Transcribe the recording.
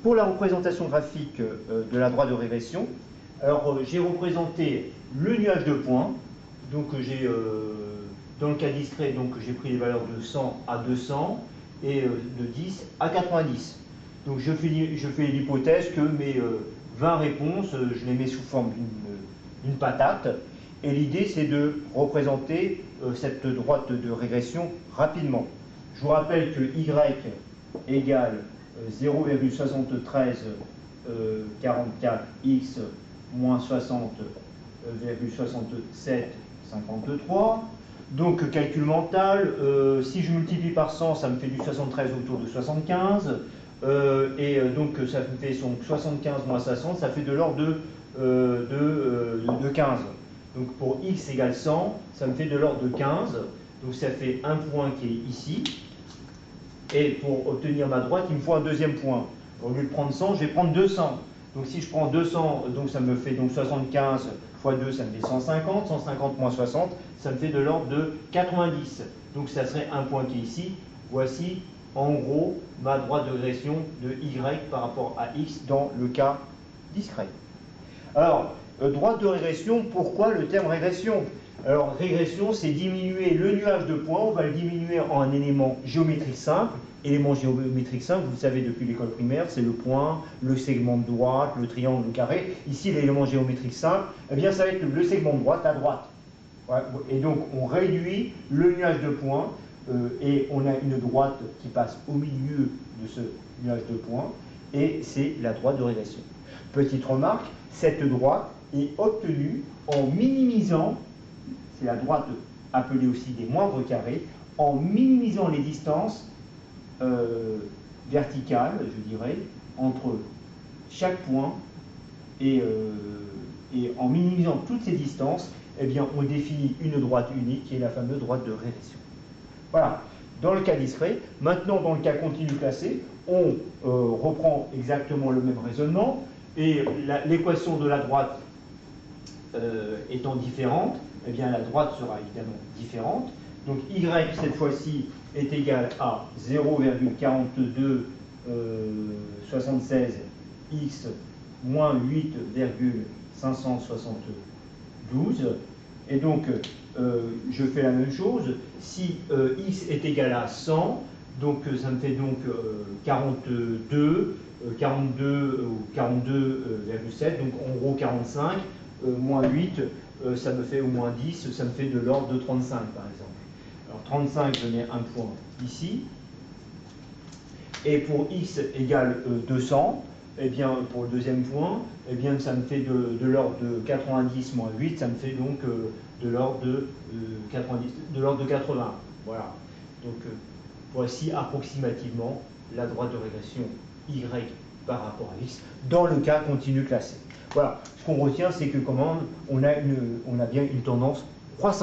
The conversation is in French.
Pour la représentation graphique de la droite de régression, alors j'ai représenté le nuage de points. Donc dans le cas discret, j'ai pris les valeurs de 100 à 200 et de 10 à 90. Donc je fais l'hypothèse que mes 20 réponses, je les mets sous forme d'une patate. Et l'idée, c'est de représenter cette droite de régression rapidement. Je vous rappelle que y égale 0,7344x moins 60,6753. Donc calcul mental, si je multiplie par 100, ça me fait du 73 autour de 75. Donc ça me fait 75 moins 60, ça fait de l'ordre de 15. Donc pour x égale 100, ça me fait de l'ordre de 15. Donc ça fait un point qui est ici. Et pour obtenir ma droite, il me faut un deuxième point. Au lieu de prendre 100, je vais prendre 200. Donc si je prends 200, donc ça me fait donc 75 fois 2, ça me fait 150. 150 moins 60, ça me fait de l'ordre de 90. Donc ça serait un point qui est ici. Voici en gros ma droite de régression de y par rapport à x dans le cas discret. Alors, droite de régression, pourquoi le terme régression? Alors, régression, c'est diminuer le nuage de points, on va le diminuer en un élément géométrique simple. Élément géométrique simple, vous le savez depuis l'école primaire, c'est le point, le segment de droite, le triangle, le carré. Ici, l'élément géométrique simple, eh bien, ça va être le segment de droite à droite. Ouais, et donc, on réduit le nuage de points et on a une droite qui passe au milieu de ce nuage de points et c'est la droite de régression. Petite remarque, cette droite est obtenue en minimisant, c'est la droite appelée aussi des moindres carrés, en minimisant les distances verticales, je dirais, entre chaque point et en minimisant toutes ces distances, eh bien, on définit une droite unique qui est la fameuse droite de régression. Voilà, dans le cas discret. Maintenant, dans le cas continu classé, on reprend exactement le même raisonnement. Et l'équation de la droite étant différente, eh bien la droite sera évidemment différente. Donc y, cette fois-ci, est égal à 0,4276 x moins 8,572. Et donc, je fais la même chose. Si x est égal à 100, donc ça me fait donc 42 ou 42,7, donc en gros 45, moins 8, ça me fait au moins 10, ça me fait de l'ordre de 35 par exemple. Alors 35, je mets un point ici. Et pour x égale 200, eh bien, pour le deuxième point, eh bien, ça me fait de l'ordre de 90 moins 8, ça me fait donc de l'ordre de 80. Voilà. Donc, voici approximativement la droite de régression y par rapport à x dans le cas continu classé. Voilà. Ce qu'on retient, c'est que comment on a bien une tendance croissante.